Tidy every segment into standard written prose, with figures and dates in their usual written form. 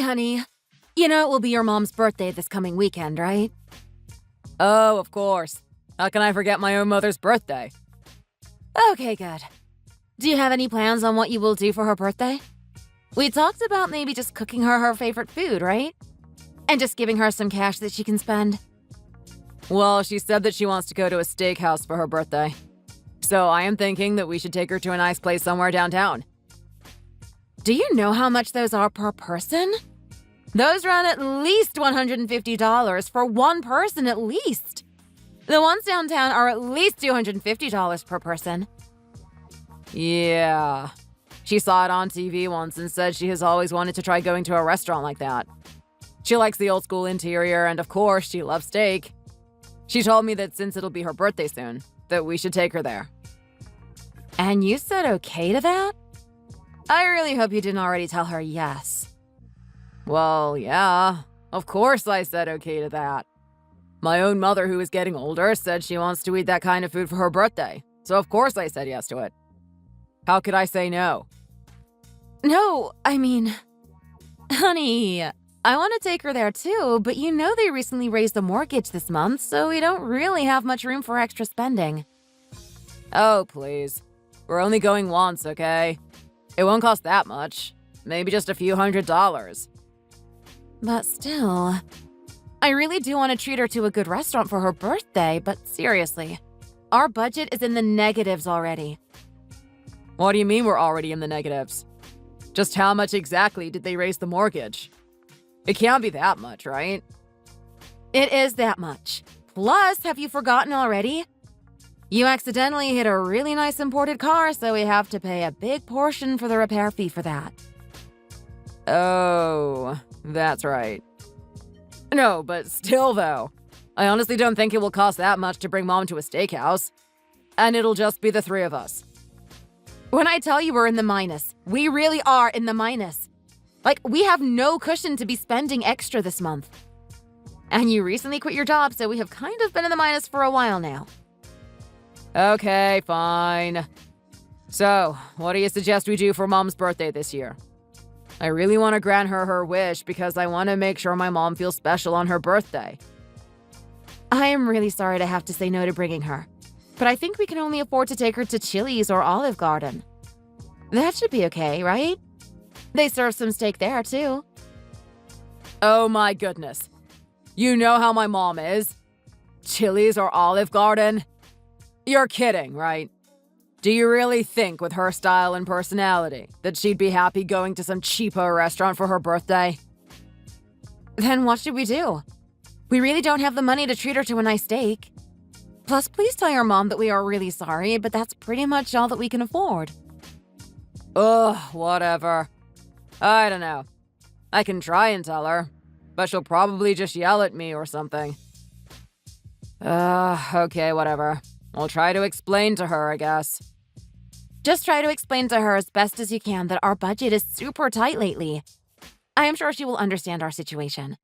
Hey, honey. You know it will be your mom's birthday this coming weekend, right? Oh, of course. How can I forget my own mother's birthday? Okay, good. Do you have any plans on what you will do for her birthday? We talked about maybe just cooking her favorite food, right? And just giving her some cash that she can spend. Well, she said that she wants to go to a steakhouse for her birthday. So I am thinking that we should take her to a nice place somewhere downtown. Do you know how much those are per person? Those run at least $150 for one person at least. The ones downtown are at least $250 per person. Yeah. She saw it on TV once and said she has always wanted to try going to a restaurant like that. She likes the old school interior and, of course, she loves steak. She told me that since it'll be her birthday soon, that we should take her there. And you said okay to that? I really hope you didn't already tell her yes. Well, yeah. Of course I said okay to that. My own mother, who is getting older, said she wants to eat that kind of food for her birthday. So of course I said yes to it. How could I say no? No, I mean... Honey, I want to take her there too, but you know they recently raised the mortgage this month, so we don't really have much room for extra spending. Oh, please. We're only going once, okay? It won't cost that much. Maybe just a few $100s. But still... I really do want to treat her to a good restaurant for her birthday, but seriously, our budget is in the negatives already. What do you mean we're already in the negatives? Just how much exactly did they raise the mortgage? It can't be that much, right? It is that much. Plus, have you forgotten already? You accidentally hit a really nice imported car, so we have to pay a big portion for the repair fee for that. Oh, that's right. No, but still though. I honestly don't think it will cost that much to bring Mom to a steakhouse. And it'll just be the three of us. When I tell you we're in the minus, we really are in the minus. Like, we have no cushion to be spending extra this month. And you recently quit your job, so we have kind of been in the minus for a while now. Okay, fine. So, what do you suggest we do for Mom's birthday this year? I really want to grant her her wish because I want to make sure my mom feels special on her birthday. I am really sorry to have to say no to bringing her, but I think we can only afford to take her to Chili's or Olive Garden. That should be okay, right? They serve some steak there, too. Oh my goodness. You know how my mom is? Chili's or Olive Garden? You're kidding, right? Do you really think, with her style and personality, that she'd be happy going to some cheapo restaurant for her birthday? Then what should we do? We really don't have the money to treat her to a nice steak. Plus, please tell your mom that we are really sorry, but that's pretty much all that we can afford. Ugh, whatever. I don't know. I can try and tell her, but she'll probably just yell at me or something. Okay, whatever. I'll try to explain to her, I guess. Just try to explain to her as best as you can that our budget is super tight lately. I am sure she will understand our situation.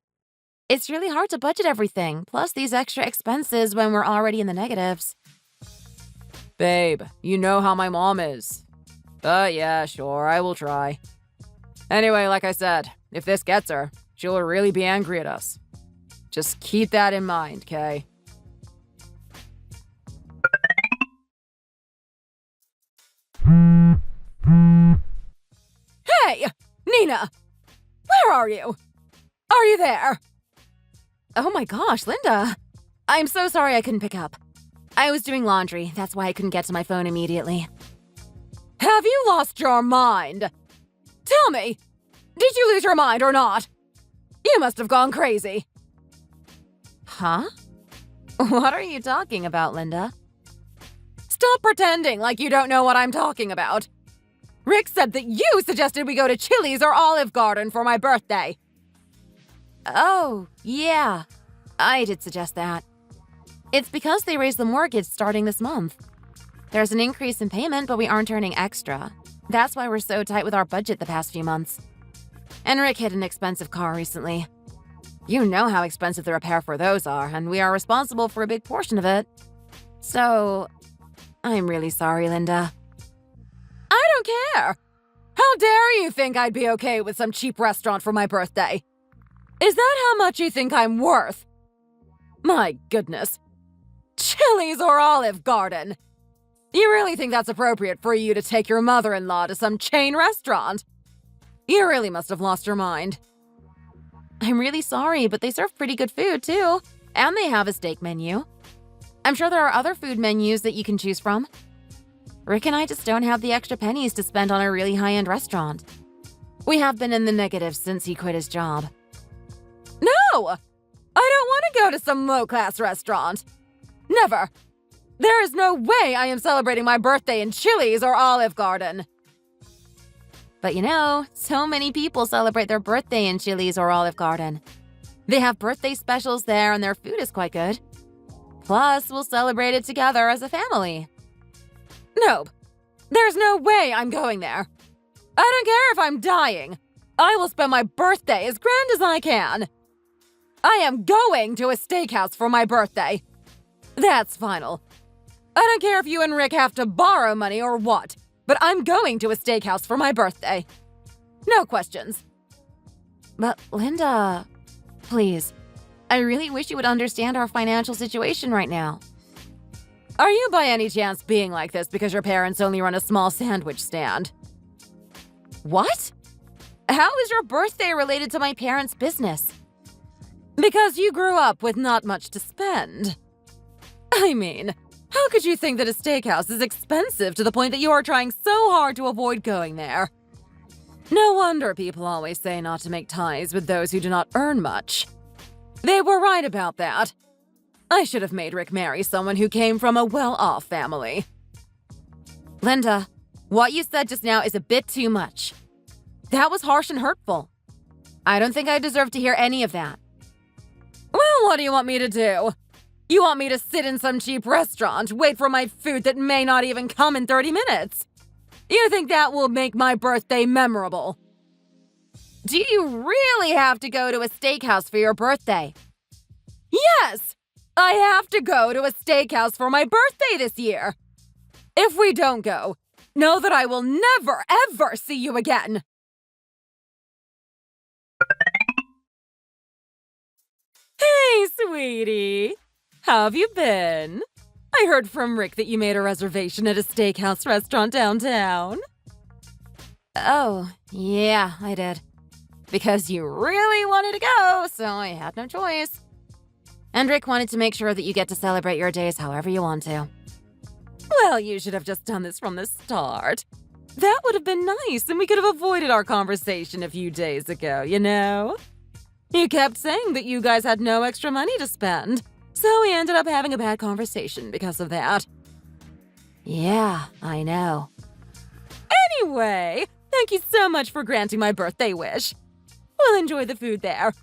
It's really hard to budget everything, plus these extra expenses when we're already in the negatives. Babe, you know how my mom is. But yeah, sure, I will try. Anyway, like I said, if this gets her, she'll really be angry at us. Just keep that in mind, okay? Hey! Nina! Where are you? Are you there? Oh my gosh, Linda. I'm so sorry I couldn't pick up. I was doing laundry, that's why I couldn't get to my phone immediately. Have you lost your mind? Tell me, did you lose your mind or not? You must have gone crazy. Huh? What are you talking about, Linda? Stop pretending like you don't know what I'm talking about. Rick said that you suggested we go to Chili's or Olive Garden for my birthday. Oh, yeah. I did suggest that. It's because they raised the mortgage starting this month. There's an increase in payment, but we aren't earning extra. That's why we're so tight with our budget the past few months. And Rick hit an expensive car recently. You know how expensive the repair for those are, and we are responsible for a big portion of it. So, I'm really sorry, Linda. I don't care. How dare you think I'd be okay with some cheap restaurant for my birthday? Is that how much you think I'm worth? My goodness. Chili's or Olive Garden? You really think that's appropriate for you to take your mother-in-law to some chain restaurant? You really must have lost your mind. I'm really sorry, but they serve pretty good food, too. And they have a steak menu. I'm sure there are other food menus that you can choose from. Rick and I just don't have the extra pennies to spend on a really high-end restaurant. We have been in the negative since he quit his job. No! I don't want to go to some low-class restaurant. Never. There is no way I am celebrating my birthday in Chili's or Olive Garden. But you know, so many people celebrate their birthday in Chili's or Olive Garden. They have birthday specials there and their food is quite good. Plus, we'll celebrate it together as a family. Nope. There's no way I'm going there. I don't care if I'm dying. I will spend my birthday as grand as I can. I am going to a steakhouse for my birthday. That's final. I don't care if you and Rick have to borrow money or what, but I'm going to a steakhouse for my birthday. No questions. But Linda, please, I really wish you would understand our financial situation right now. Are you by any chance being like this because your parents only run a small sandwich stand? What? How is your birthday related to my parents' business? Because you grew up with not much to spend. I mean, how could you think that a steakhouse is expensive to the point that you are trying so hard to avoid going there? No wonder people always say not to make ties with those who do not earn much. They were right about that. I should have made Rick marry someone who came from a well-off family. Linda, what you said just now is a bit too much. That was harsh and hurtful. I don't think I deserve to hear any of that. Well, what do you want me to do? You want me to sit in some cheap restaurant, wait for my food that may not even come in 30 minutes? You think that will make my birthday memorable? Do you really have to go to a steakhouse for your birthday? Yes! I have to go to a steakhouse for my birthday this year. If we don't go, know that I will never, ever see you again. Hey, sweetie. How have you been? I heard from Rick that you made a reservation at a steakhouse restaurant downtown. Oh, yeah, I did. Because you really wanted to go, so I had no choice. And Rick wanted to make sure that you get to celebrate your days however you want to. Well, you should have just done this from the start. That would have been nice, and we could have avoided our conversation a few days ago, you know? You kept saying that you guys had no extra money to spend, so we ended up having a bad conversation because of that. Yeah, I know. Anyway, thank you so much for granting my birthday wish. We'll enjoy the food there.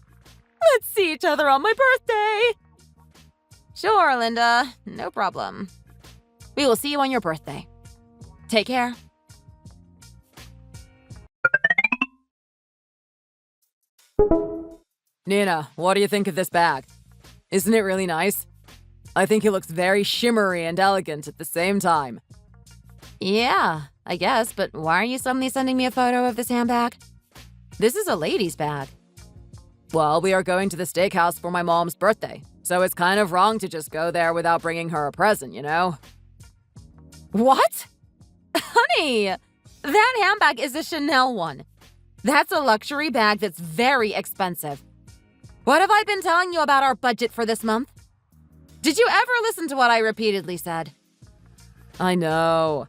Let's see each other on my birthday. Sure, Linda. No problem. We will see you on your birthday. Take care. Nina, what do you think of this bag? Isn't it really nice? I think it looks very shimmery and elegant at the same time. Yeah, I guess, but why are you suddenly sending me a photo of this handbag? This is a lady's bag. Well, we are going to the steakhouse for my mom's birthday, so it's kind of wrong to just go there without bringing her a present, you know? What? Honey, that handbag is a Chanel one. That's a luxury bag that's very expensive. What have I been telling you about our budget for this month? Did you ever listen to what I repeatedly said? I know.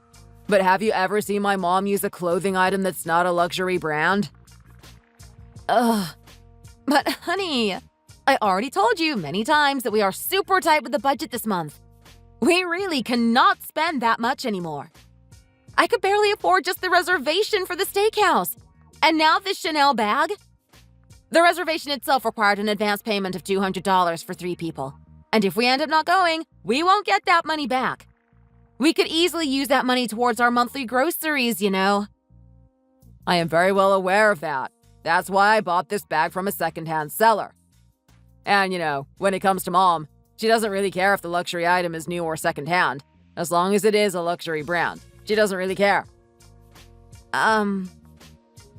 But have you ever seen my mom use a clothing item that's not a luxury brand? Ugh. But honey, I already told you many times that we are super tight with the budget this month. We really cannot spend that much anymore. I could barely afford just the reservation for the steakhouse. And now this Chanel bag? The reservation itself required an advance payment of $200 for 3 people. And if we end up not going, we won't get that money back. We could easily use that money towards our monthly groceries, you know. I am very well aware of that. That's why I bought this bag from a secondhand seller. And, you know, when it comes to Mom, she doesn't really care if the luxury item is new or secondhand. As long as it is a luxury brand, she doesn't really care.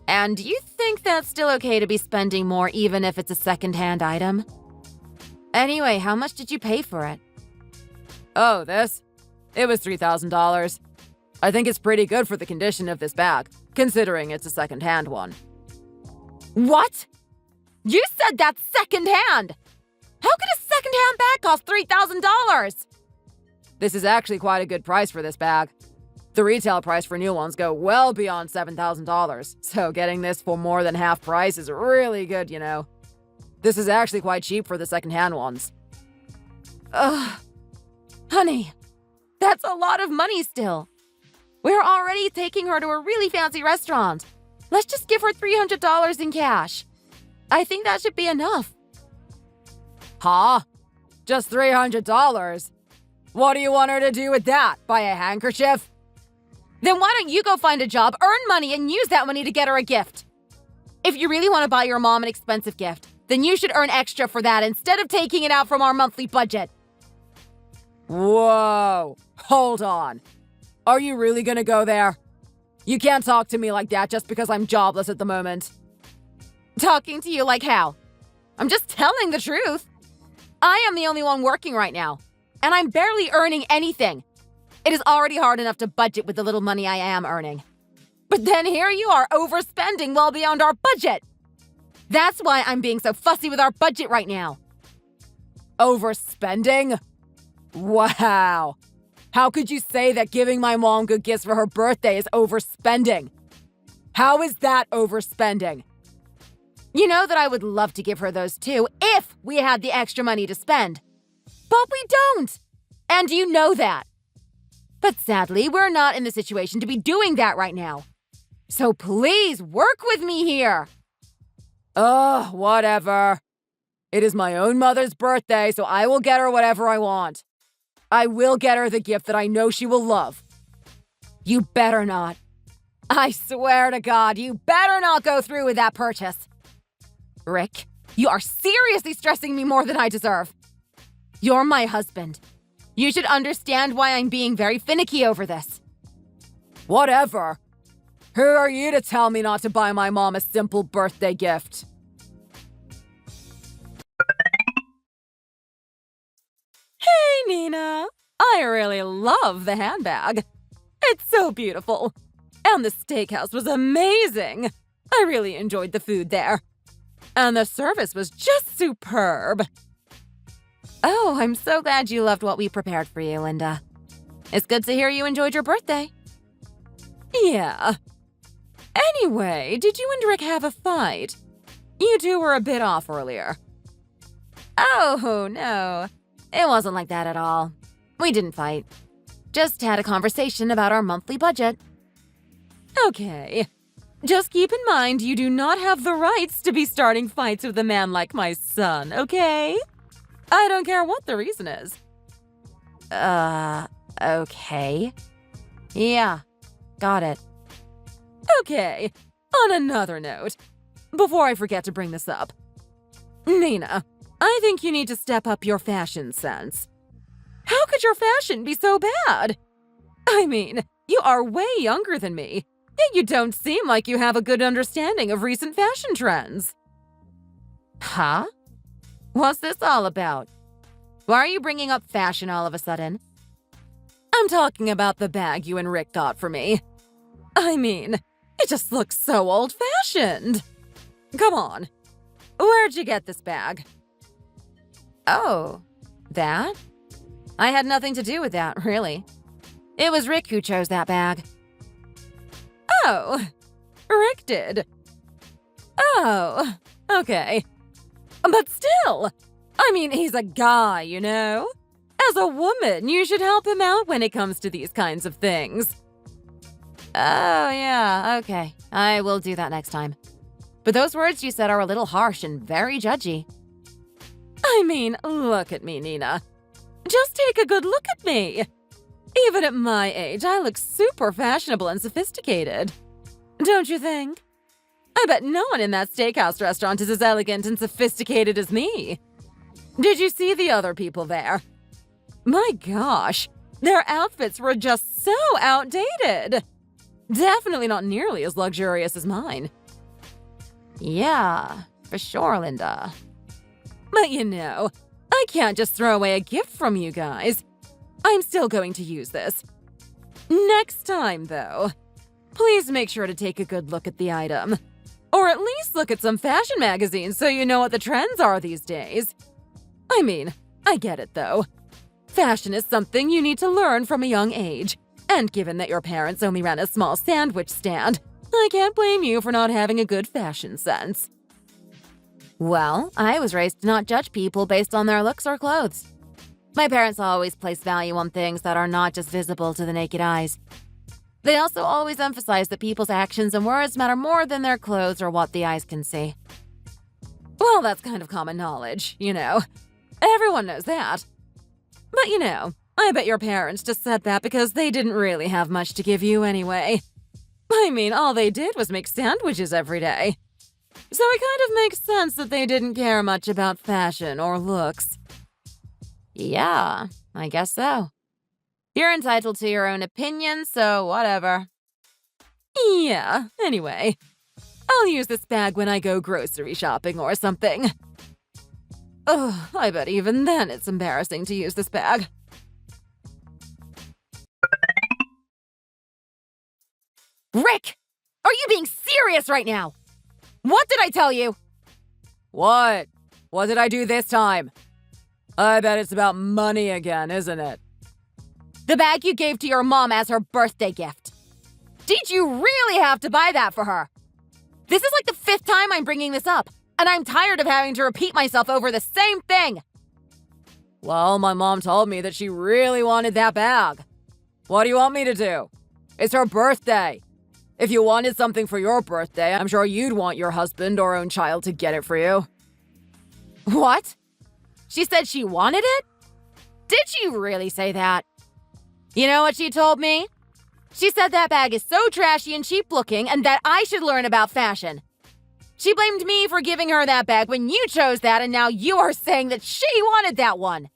And do you think that's still okay to be spending more even if it's a second-hand item? Anyway, how much did you pay for it? Oh, this? It was $3,000. I think it's pretty good for the condition of this bag, considering it's a second-hand one. What? You said that's second-hand! How could a second-hand bag cost $3,000? This is actually quite a good price for this bag. The retail price for new ones go well beyond $7,000, so getting this for more than half price is really good, you know. This is actually quite cheap for the second-hand ones. Ugh. Honey, that's a lot of money still. We're already taking her to a really fancy restaurant. Let's just give her $300 in cash. I think that should be enough. Huh? Just $300? What do you want her to do with that? Buy a handkerchief? Then why don't you go find a job, earn money, and use that money to get her a gift? If you really want to buy your mom an expensive gift, then you should earn extra for that instead of taking it out from our monthly budget. Whoa! Hold on. Are you really gonna go there? You can't talk to me like that just because I'm jobless at the moment. Talking to you like how? I'm just telling the truth. I am the only one working right now, and I'm barely earning anything. It is already hard enough to budget with the little money I am earning. But then here you are overspending well beyond our budget. That's why I'm being so fussy with our budget right now. Overspending? Wow. How could you say that giving my mom good gifts for her birthday is overspending? How is that overspending? You know that I would love to give her those too if we had the extra money to spend. But we don't. And you know that. But sadly, we're not in the situation to be doing that right now. So please work with me here. Ugh, whatever. It is my own mother's birthday, so I will get her whatever I want. I will get her the gift that I know she will love. You better not. I swear to God, you better not go through with that purchase. Rick, you are seriously stressing me more than I deserve. You're my husband. You should understand why I'm being very finicky over this. Whatever. Who are you to tell me not to buy my mom a simple birthday gift? Hey, Nina. I really love the handbag. It's so beautiful. And the steakhouse was amazing. I really enjoyed the food there. And the service was just superb. Oh, I'm so glad you loved what we prepared for you, Linda. It's good to hear you enjoyed your birthday. Yeah. Anyway, did you and Rick have a fight? You two were a bit off earlier. Oh, no. It wasn't like that at all. We didn't fight. Just had a conversation about our monthly budget. Okay. Just keep in mind you do not have the rights to be starting fights with a man like my son, okay? I don't care what the reason is. Okay. Yeah, got it. Okay, on another note, before I forget to bring this up, Nina, I think you need to step up your fashion sense. How could your fashion be so bad? I mean, you are way younger than me, yet you don't seem like you have a good understanding of recent fashion trends. Huh? What's this all about? Why are you bringing up fashion all of a sudden? I'm talking about the bag you and Rick got for me. I mean, it just looks so old-fashioned. Come on. Where'd you get this bag? Oh, that? I had nothing to do with that, really. It was Rick who chose that bag. Oh, Rick did. Oh, okay. But still, I mean, he's a guy, you know? As a woman, you should help him out when it comes to these kinds of things. Oh, yeah, okay. I will do that next time. But those words you said are a little harsh and very judgy. I mean, look at me, Nina. Just take a good look at me. Even at my age, I look super fashionable and sophisticated. Don't you think? I bet no one in that steakhouse restaurant is as elegant and sophisticated as me. Did you see the other people there? My gosh, their outfits were just so outdated. Definitely not nearly as luxurious as mine. Yeah, for sure, Linda. But I can't just throw away a gift from you guys. I'm still going to use this. Next time, though, please make sure to take a good look at the item. Or at least look at some fashion magazines so you know what the trends are these days. I mean, I get it, though. Fashion is something you need to learn from a young age. And given that your parents only ran a small sandwich stand, I can't blame you for not having a good fashion sense. Well, I was raised to not judge people based on their looks or clothes. My parents always place value on things that are not just visible to the naked eyes. They also always emphasize that people's actions and words matter more than their clothes or what the eyes can see. Well, that's kind of common knowledge, Everyone knows that. But I bet your parents just said that because they didn't really have much to give you anyway. I mean, all they did was make sandwiches every day. So it kind of makes sense that they didn't care much about fashion or looks. Yeah, I guess so. You're entitled to your own opinion, so whatever. Yeah, anyway. I'll use this bag when I go grocery shopping or something. Ugh, I bet even then it's embarrassing to use this bag. Rick! Are you being serious right now? What did I tell you? What? What did I do this time? I bet it's about money again, isn't it? The bag you gave to your mom as her birthday gift. Did you really have to buy that for her? This is like the 5th time I'm bringing this up, and I'm tired of having to repeat myself over the same thing. Well, my mom told me that she really wanted that bag. What do you want me to do? It's her birthday. If you wanted something for your birthday, I'm sure you'd want your husband or own child to get it for you. What? She said she wanted it? Did she really say that? You know what she told me? She said that bag is so trashy and cheap looking and that I should learn about fashion. She blamed me for giving her that bag when you chose that, and now you are saying that she wanted that one.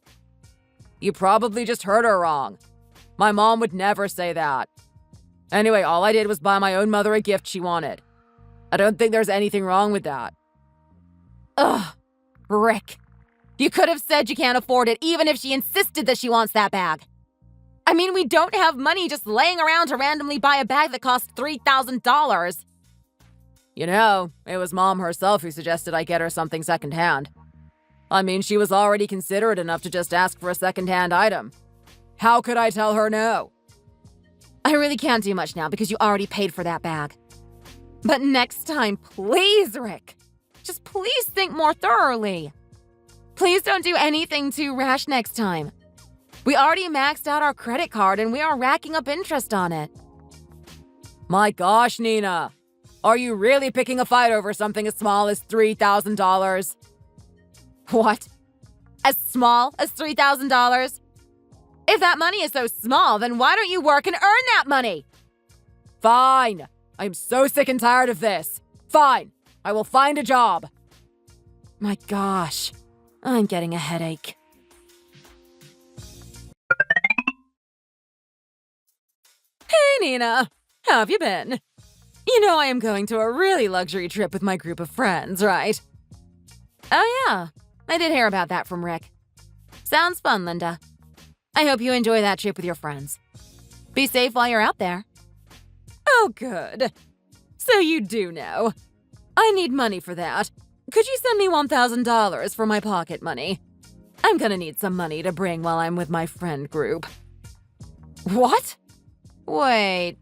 You probably just heard her wrong. My mom would never say that. Anyway, all I did was buy my own mother a gift she wanted. I don't think there's anything wrong with that. Ugh, Rick. You could have said you can't afford it even if she insisted that she wants that bag. I mean, we don't have money just laying around to randomly buy a bag that costs $3,000. It was Mom herself who suggested I get her something secondhand. I mean, she was already considerate enough to just ask for a secondhand item. How could I tell her no? I really can't do much now because you already paid for that bag. But next time, please, Rick. Just please think more thoroughly. Please don't do anything too rash next time. We already maxed out our credit card and we are racking up interest on it. My gosh, Nina. Are you really picking a fight over something as small as $3,000? What? As small as $3,000? If that money is so small, then why don't you work and earn that money? Fine. I'm so sick and tired of this. Fine. I will find a job. My gosh. I'm getting a headache. Hey, Nina. How have you been? I am going to a really luxury trip with my group of friends, right? Oh, yeah. I did hear about that from Rick. Sounds fun, Linda. I hope you enjoy that trip with your friends. Be safe while you're out there. Oh, good. So you do know. I need money for that. Could you send me $1,000 for my pocket money? I'm gonna need some money to bring while I'm with my friend group. What? Wait.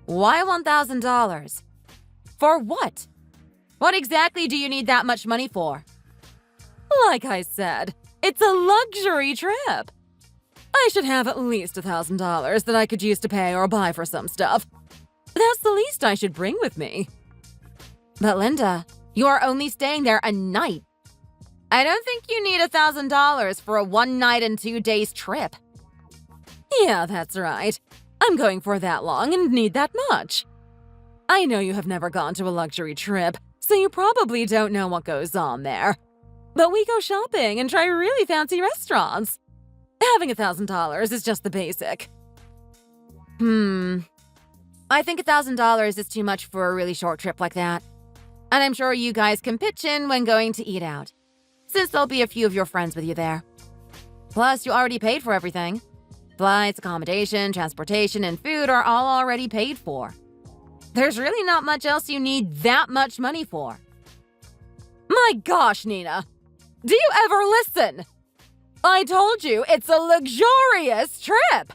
Why $1,000? For what? What exactly do you need that much money for? Like I said, it's a luxury trip. I should have at least $1,000 that I could use to pay or buy for some stuff. That's the least I should bring with me. But Linda, you are only staying there a night. I don't think you need $1,000 for a 1 night and 2 days trip. Yeah, that's right. I'm going for that long and need that much. I know you have never gone to a luxury trip, so you probably don't know what goes on there. But we go shopping and try really fancy restaurants. Having $1,000 is just the basic. I think $1,000 is too much for a really short trip like that. And I'm sure you guys can pitch in when going to eat out, since there'll be a few of your friends with you there. Plus, you already paid for everything. Flights, accommodation, transportation, and food are all already paid for. There's really not much else you need that much money for. My gosh, Nina! Do you ever listen? I told you it's a luxurious trip!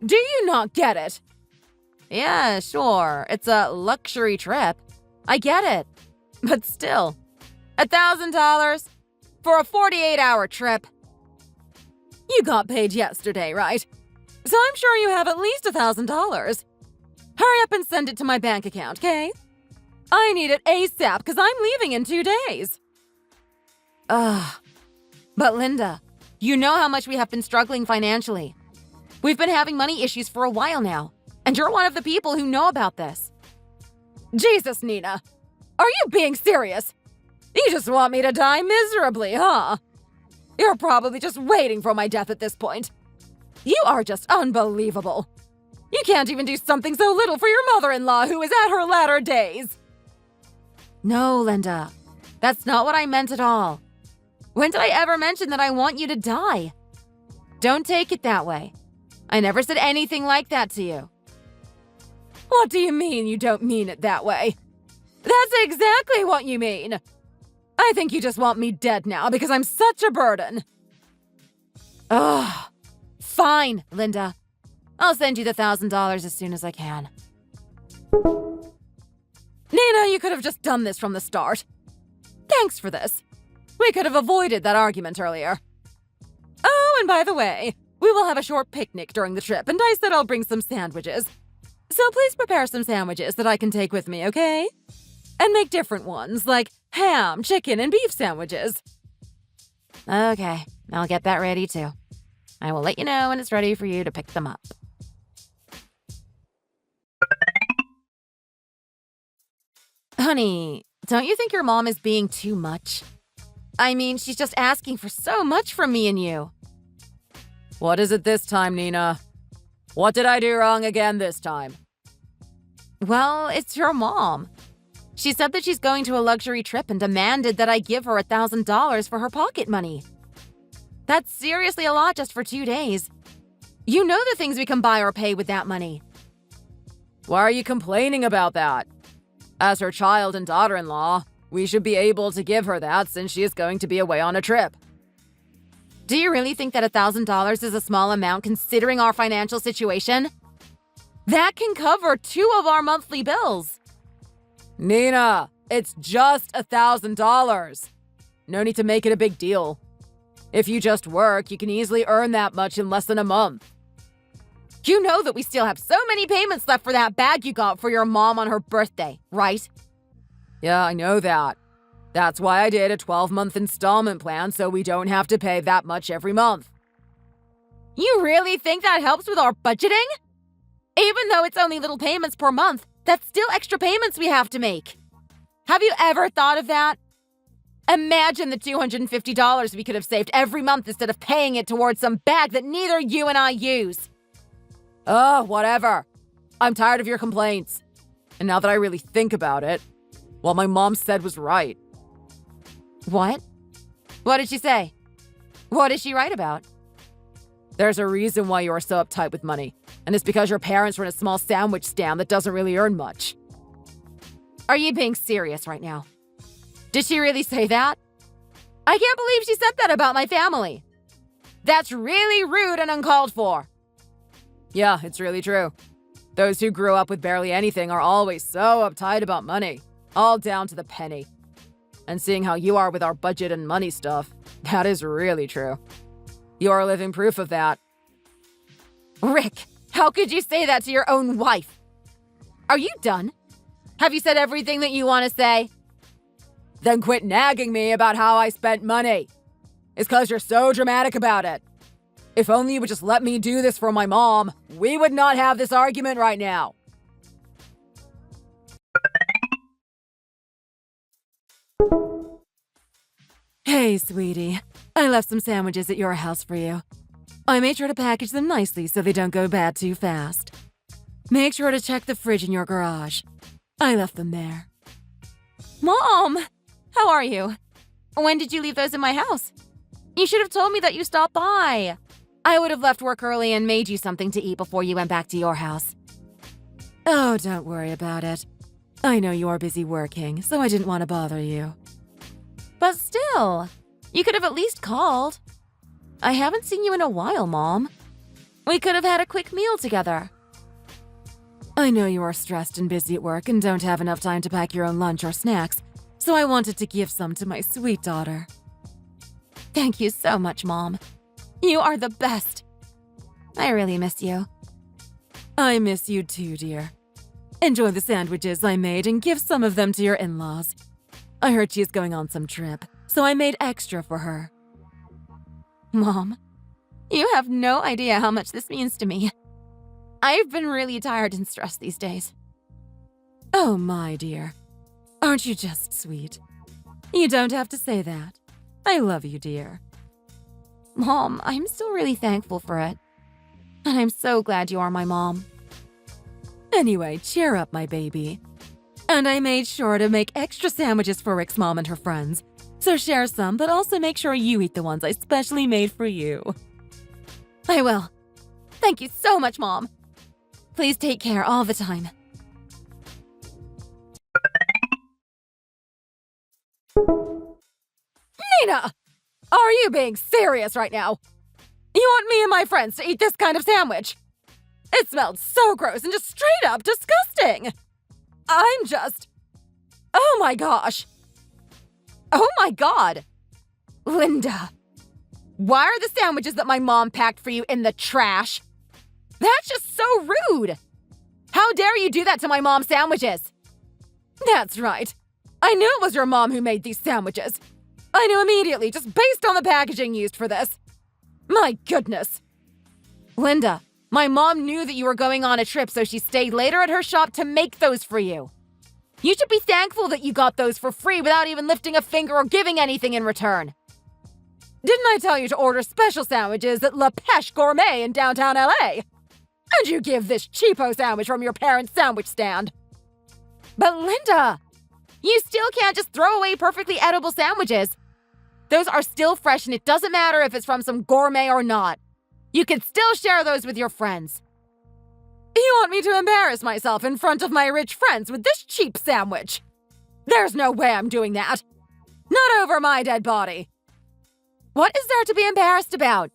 Do you not get it? Yeah, sure, it's a luxury trip. I get it. But still, $1,000 for a 48-hour trip. You got paid yesterday, right? So I'm sure you have at least $1,000. Hurry up and send it to my bank account, okay? I need it ASAP because I'm leaving in 2 days. But Linda, you know how much we have been struggling financially. We've been having money issues for a while now, and you're one of the people who know about this. Jesus, Nina. Are you being serious? You just want me to die miserably, huh? You're probably just waiting for my death at this point. You are just unbelievable. You can't even do something so little for your mother-in-law who is at her latter days. No, Linda. That's not what I meant at all. When did I ever mention that I want you to die? Don't take it that way. I never said anything like that to you. What do you mean you don't mean it that way? That's exactly what you mean. I think you just want me dead now because I'm such a burden. Fine, Linda. I'll send you the $1,000 as soon as I can. Nina, you could have just done this from the start. Thanks for this. We could have avoided that argument earlier. Oh, and by the way, we will have a short picnic during the trip, and I said I'll bring some sandwiches. So please prepare some sandwiches that I can take with me, okay? And make different ones, like ham, chicken, and beef sandwiches. Okay, I'll get that ready too. I will let you know when it's ready for you to pick them up. Honey, don't you think your mom is being too much? I mean, she's just asking for so much from me and you. What is it this time, Nina? What did I do wrong again this time? Well, it's your mom. She said that she's going to a luxury trip and demanded that I give her $1,000 for her pocket money. That's seriously a lot just for 2 days. You know the things we can buy or pay with that money. Why are you complaining about that? As her child and daughter-in-law, we should be able to give her that since she is going to be away on a trip. Do you really think that $1,000 is a small amount considering our financial situation? That can cover 2 of our monthly bills. Nina, it's just $1,000. No need to make it a big deal. If you just work, you can easily earn that much in less than a month. You know that we still have so many payments left for that bag you got for your mom on her birthday, right? Yeah, I know that. That's why I did a 12-month installment plan so we don't have to pay that much every month. You really think that helps with our budgeting? Even though it's only little payments per month, that's still extra payments we have to make. Have you ever thought of that? Imagine the $250 we could have saved every month instead of paying it towards some bag that neither you and I use. Oh, whatever. I'm tired of your complaints. And now that I really think about it, what my mom said was right. What? What did she say? What is she right about? There's a reason why you are so uptight with money, and it's because your parents run a small sandwich stand that doesn't really earn much. Are you being serious right now? Did she really say that? I can't believe she said that about my family. That's really rude and uncalled for. Yeah, it's really true. Those who grew up with barely anything are always so uptight about money, all down to the penny. And seeing how you are with our budget and money stuff, that is really true. You are living proof of that. Rick, how could you say that to your own wife? Are you done? Have you said everything that you want to say? Then quit nagging me about how I spent money. It's because you're so dramatic about it. If only you would just let me do this for my mom, we would not have this argument right now. Hey, sweetie. I left some sandwiches at your house for you. I made sure to package them nicely so they don't go bad too fast. Make sure to check the fridge in your garage. I left them there. Mom! How are you? When did you leave those in my house? You should have told me that you stopped by. I would have left work early and made you something to eat before you went back to your house. Oh, don't worry about it. I know you're busy working, so I didn't want to bother you. But still, you could have at least called. I haven't seen you in a while, Mom. We could have had a quick meal together. I know you are stressed and busy at work and don't have enough time to pack your own lunch or snacks, so I wanted to give some to my sweet daughter. Thank you so much, Mom. You are the best. I really miss you. I miss you too, dear. Enjoy the sandwiches I made and give some of them to your in-laws. I heard she is going on some trip, so I made extra for her. Mom, you have no idea how much this means to me. I've been really tired and stressed these days. Oh, my dear. Aren't you just sweet? You don't have to say that. I love you, dear. Mom, I'm still really thankful for it. And I'm so glad you are my mom. Anyway, cheer up, my baby. And I made sure to make extra sandwiches for Rick's mom and her friends. So share some, but also make sure you eat the ones I specially made for you. I will. Thank you so much, Mom. Please take care all the time. Nina! Are you being serious right now? You want me and my friends to eat this kind of sandwich? It smelled so gross and just straight up disgusting. I'm just... Oh my gosh. Oh my God. Linda, why are the sandwiches that my mom packed for you in the trash? That's just so rude. How dare you do that to my mom's sandwiches? That's right. I knew it was your mom who made these sandwiches. I knew immediately, just based on the packaging used for this. My goodness. Linda, my mom knew that you were going on a trip, so she stayed later at her shop to make those for you. You should be thankful that you got those for free without even lifting a finger or giving anything in return. Didn't I tell you to order special sandwiches at La Pêche Gourmet in downtown LA? And you give this cheapo sandwich from your parents' sandwich stand. But Linda, you still can't just throw away perfectly edible sandwiches. Those are still fresh and it doesn't matter if it's from some gourmet or not. You can still share those with your friends. You want me to embarrass myself in front of my rich friends with this cheap sandwich? There's no way I'm doing that. Not over my dead body. What is there to be embarrassed about?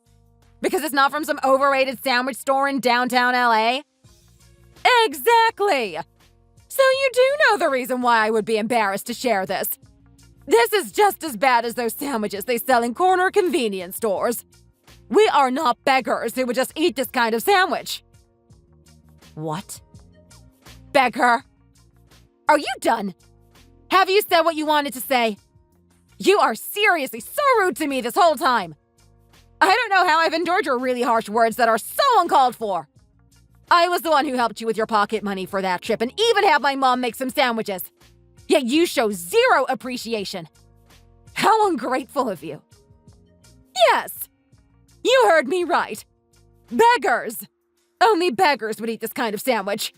Because it's not from some overrated sandwich store in downtown LA? Exactly! So you do know the reason why I would be embarrassed to share this. This is just as bad as those sandwiches they sell in corner convenience stores. We are not beggars who would just eat this kind of sandwich. What? Beggar? Are you done? Have you said what you wanted to say? You are seriously so rude to me this whole time. I don't know how I've endured your really harsh words that are so uncalled for. I was the one who helped you with your pocket money for that trip and even had my mom make some sandwiches. Yet you show zero appreciation. How ungrateful of you. Yes, you heard me right. Beggars. Only beggars would eat this kind of sandwich.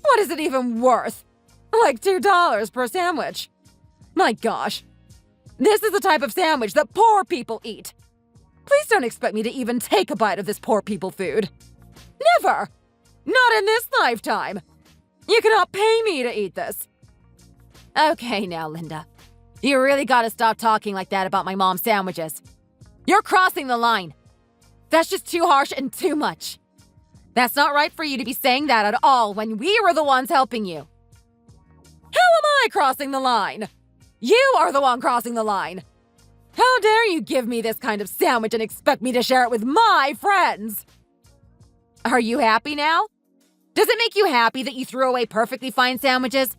What is it even worth? Like $2 per sandwich. My gosh. This is the type of sandwich that poor people eat. Please don't expect me to even take a bite of this poor people food. Never! Not in this lifetime. You cannot pay me to eat this. Okay now, Linda. You really gotta stop talking like that about my mom's sandwiches. You're crossing the line. That's just too harsh and too much. That's not right for you to be saying that at all when we were the ones helping you. How am I crossing the line? You are the one crossing the line. How dare you give me this kind of sandwich and expect me to share it with my friends? Are you happy now? Does it make you happy that you threw away perfectly fine sandwiches?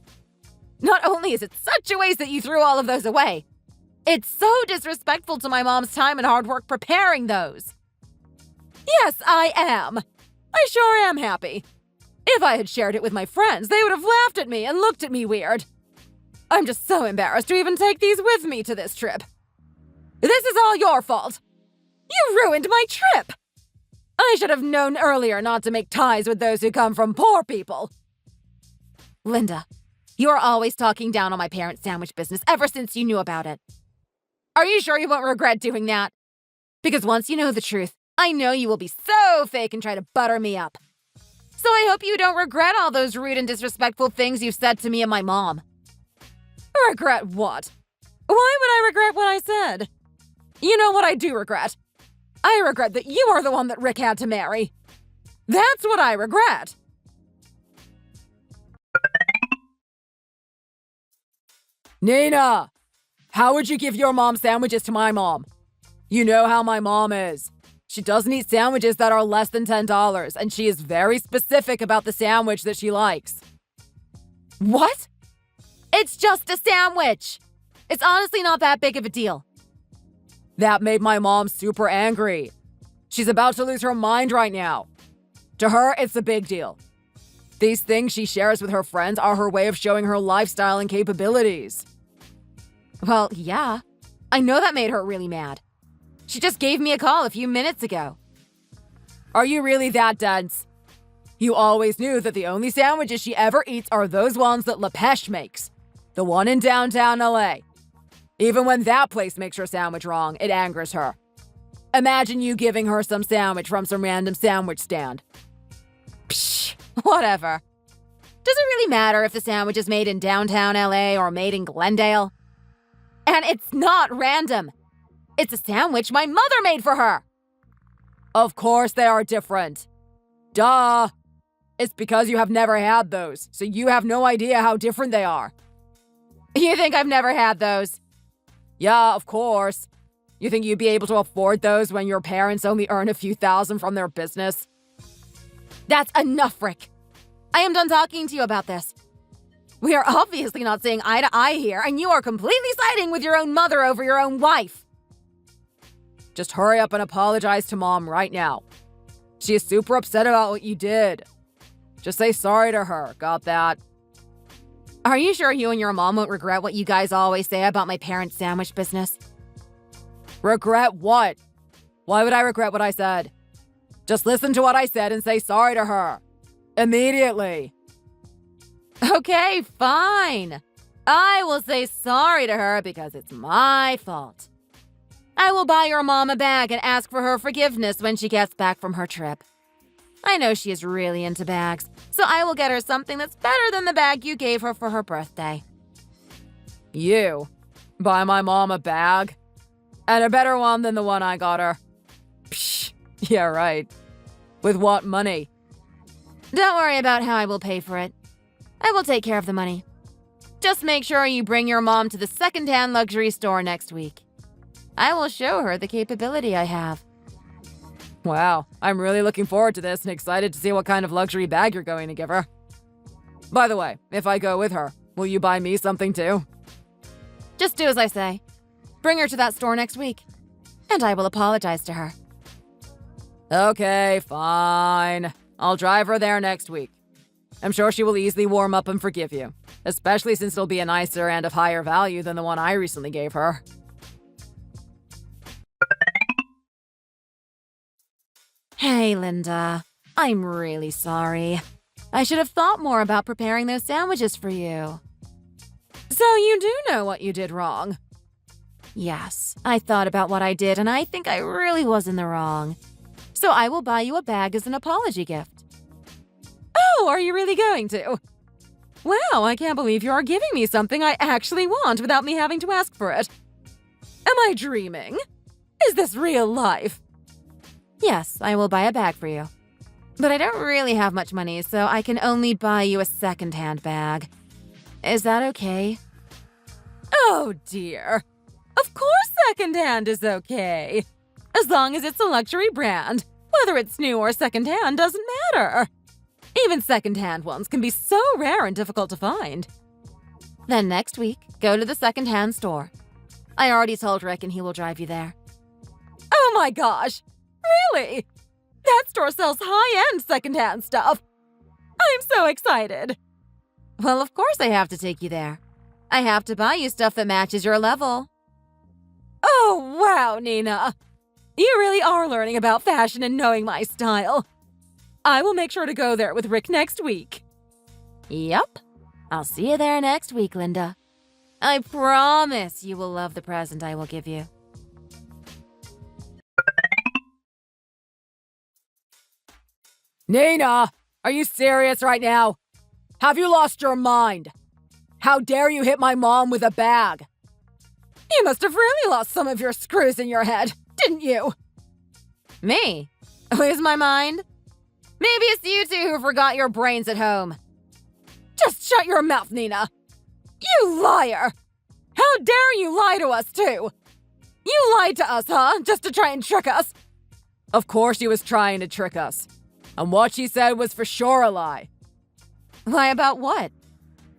Not only is it such a waste that you threw all of those away, it's so disrespectful to my mom's time and hard work preparing those. Yes, I am. I sure am happy. If I had shared it with my friends, they would have laughed at me and looked at me weird. I'm just so embarrassed to even take these with me to this trip. This is all your fault. You ruined my trip. I should have known earlier not to make ties with those who come from poor people. Linda, You're always talking down on my parents' sandwich business ever since you knew about it. Are you sure you won't regret doing that? Because once you know the truth, I know you will be so fake and try to butter me up. So I hope you don't regret all those rude and disrespectful things you've said to me and my mom. Regret what? Why would I regret what I said? You know what I do regret? I regret that you are the one that Rick had to marry. That's what I regret. Nina, how would you give your mom sandwiches to my mom? You know how my mom is. She doesn't eat sandwiches that are less than $10, and she is very specific about the sandwich that she likes. What? It's just a sandwich. It's honestly not that big of a deal. That made my mom super angry. She's about to lose her mind right now. To her, it's a big deal. These things she shares with her friends are her way of showing her lifestyle and capabilities. Well, yeah. I know that made her really mad. She just gave me a call a few minutes ago. Are you really that dense? You always knew that the only sandwiches she ever eats are those ones that LaPeche makes. The one in downtown LA. Even when that place makes her sandwich wrong, it angers her. Imagine you giving her some sandwich from some random sandwich stand. Psh, whatever. Does it really matter if the sandwich is made in downtown LA or made in Glendale? And it's not random. It's a sandwich my mother made for her. Of course they are different. Duh. It's because you have never had those, so you have no idea how different they are. You think I've never had those? Yeah, of course. You think you'd be able to afford those when your parents only earn a few thousand from their business? That's enough, Rick. I am done talking to you about this. We are obviously not seeing eye to eye here, and you are completely siding with your own mother over your own wife. Just hurry up and apologize to Mom right now. She is super upset about what you did. Just say sorry to her, got that? Are you sure you and your mom won't regret what you guys always say about my parents' sandwich business? Regret what? Why would I regret what I said? Just listen to what I said and say sorry to her. Immediately. Okay, fine. I will say sorry to her because it's my fault. I will buy your mom a bag and ask for her forgiveness when she gets back from her trip. I know she is really into bags, so I will get her something that's better than the bag you gave her for her birthday. You? Buy my mom a bag? And a better one than the one I got her? Psh, yeah, right. With what money? Don't worry about how I will pay for it. I will take care of the money. Just make sure you bring your mom to the secondhand luxury store next week. I will show her the capability I have. Wow, I'm really looking forward to this and excited to see what kind of luxury bag you're going to give her. By the way, if I go with her, will you buy me something too? Just do as I say. Bring her to that store next week, and I will apologize to her. Okay, fine. I'll drive her there next week. I'm sure she will easily warm up and forgive you, especially since it'll be a nicer and of higher value than the one I recently gave her. Hey, Linda. I'm really sorry. I should have thought more about preparing those sandwiches for you. So you do know what you did wrong? Yes, I thought about what I did, and I think I really was in the wrong. So I will buy you a bag as an apology gift. Oh, are you really going to? Wow, I can't believe you are giving me something I actually want without me having to ask for it. Am I dreaming? Is this real life? Yes, I will buy a bag for you. But I don't really have much money, so I can only buy you a second-hand bag. Is that okay? Oh, dear. Of course second-hand is okay. As long as it's a luxury brand. Whether it's new or second-hand doesn't matter. Even second-hand ones can be so rare and difficult to find. Then next week, go to the second-hand store. I already told Rick and he will drive you there. Oh my gosh! Really? That store sells high-end second-hand stuff. I'm so excited. Well, of course I have to take you there. I have to buy you stuff that matches your level. Oh, wow, Nina. You really are learning about fashion and knowing my style. I will make sure to go there with Rick next week. Yep. I'll see you there next week, Linda. I promise you will love the present I will give you. Nina, are you serious right now? Have you lost your mind? How dare you hit my mom with a bag? You must have really lost some of your screws in your head, didn't you? Me? Lose my mind? Maybe it's you two who forgot your brains at home. Just shut your mouth, Nina. You liar! How dare you lie to us, too? You lied to us, huh? Just to try and trick us? Of course she was trying to trick us. And what she said was for sure a lie. Lie about what?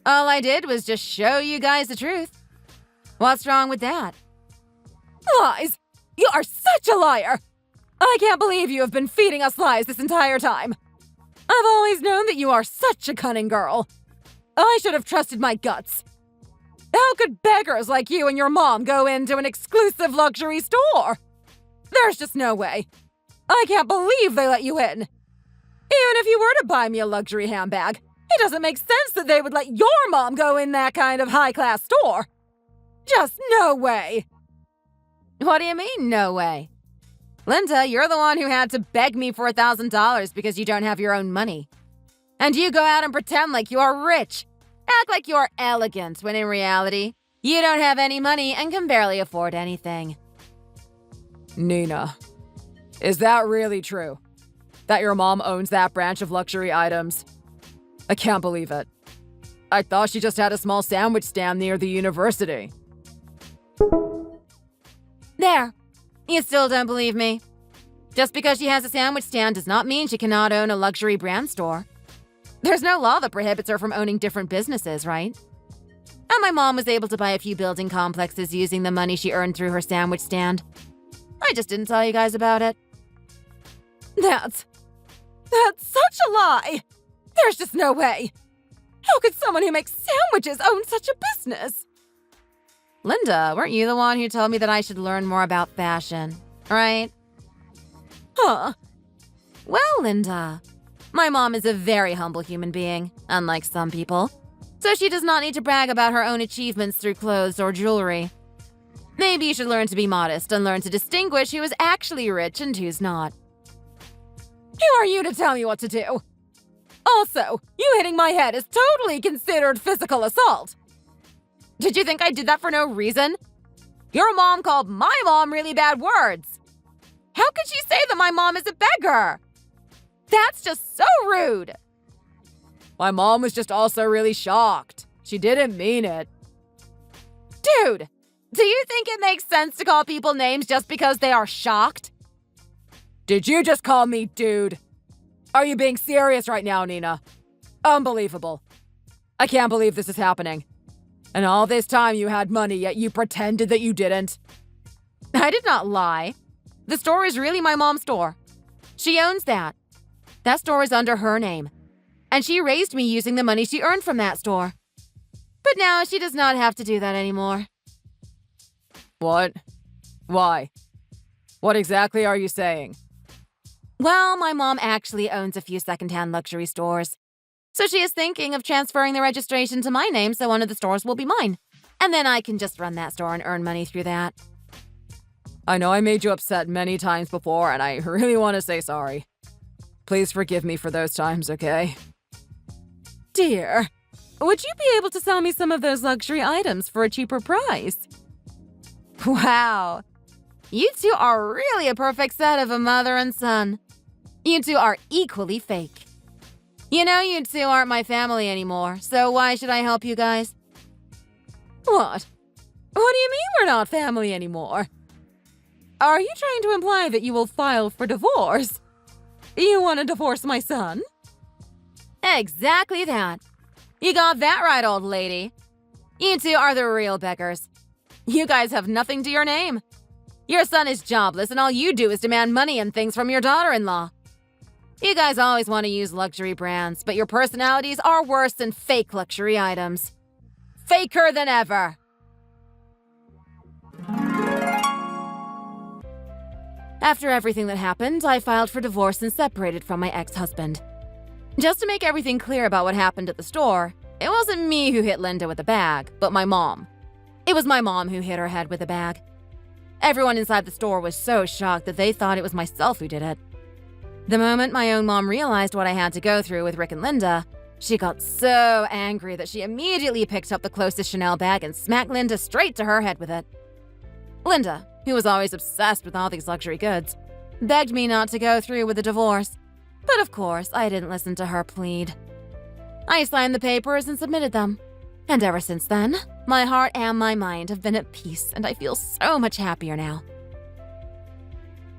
All I did was just show you guys the truth. What's wrong with that? Lies! You are such a liar! I can't believe you have been feeding us lies this entire time. I've always known that you are such a cunning girl. I should have trusted my guts. How could beggars like you and your mom go into an exclusive luxury store? There's just no way. I can't believe they let you in. Even if you were to buy me a luxury handbag, it doesn't make sense that they would let your mom go in that kind of high-class store. Just no way. What do you mean, no way? Linda, you're the one who had to beg me for $1,000 because you don't have your own money. And you go out and pretend like you are rich. Act like you're elegant, when in reality, you don't have any money and can barely afford anything. Nina, is that really true? That your mom owns that branch of luxury items? I can't believe it. I thought she just had a small sandwich stand near the university. There. You still don't believe me? Just because she has a sandwich stand does not mean she cannot own a luxury brand store. There's no law that prohibits her from owning different businesses, right? And my mom was able to buy a few building complexes using the money she earned through her sandwich stand. I just didn't tell you guys about it. That's such a lie! There's just no way! How could someone who makes sandwiches own such a business? Linda, weren't you the one who told me that I should learn more about fashion, right? Huh? Well, Linda, my mom is a very humble human being, unlike some people, so she does not need to brag about her own achievements through clothes or jewelry. Maybe you should learn to be modest and learn to distinguish who is actually rich and who's not. Who are you to tell me what to do? Also, you hitting my head is totally considered physical assault. Did you think I did that for no reason? Your mom called my mom really bad words. How could she say that my mom is a beggar? That's just so rude. My mom was just also really shocked. She didn't mean it. Dude, do you think it makes sense to call people names just because they are shocked? Did you just call me dude? Are you being serious right now, Nina? Unbelievable. I can't believe this is happening. And all this time you had money, yet you pretended that you didn't. I did not lie. The store is really my mom's store. She owns that. That store is under her name. And she raised me using the money she earned from that store. But now she does not have to do that anymore. What? Why? What exactly are you saying? Well, my mom actually owns a few secondhand luxury stores. So she is thinking of transferring the registration to my name so one of the stores will be mine. And then I can just run that store and earn money through that. I know I made you upset many times before, and I really want to say sorry. Please forgive me for those times, okay? Dear, would you be able to sell me some of those luxury items for a cheaper price? Wow. You two are really a perfect set of a mother and son. You two are equally fake. You know you two aren't my family anymore, so why should I help you guys? What? What do you mean we're not family anymore? Are you trying to imply that you will file for divorce? You want to divorce my son? Exactly that. You got that right, old lady. You two are the real beggars. You guys have nothing to your name. Your son is jobless and all you do is demand money and things from your daughter-in-law. You guys always want to use luxury brands, but your personalities are worse than fake luxury items. Faker than ever. After everything that happened, I filed for divorce and separated from my ex-husband. Just to make everything clear about what happened at the store, It wasn't me who hit Linda with the bag, but my mom. It was my mom who hit her head with the bag. Everyone inside the store was so shocked that they thought it was myself who did it. The moment my own mom realized what I had to go through with Rick and Linda, she got so angry that she immediately picked up the closest Chanel bag and smacked Linda straight to her head with it. Linda, who was always obsessed with all these luxury goods, begged me not to go through with the divorce. But of course, I didn't listen to her plead. I signed the papers and submitted them. And ever since then, my heart and my mind have been at peace, and I feel so much happier now.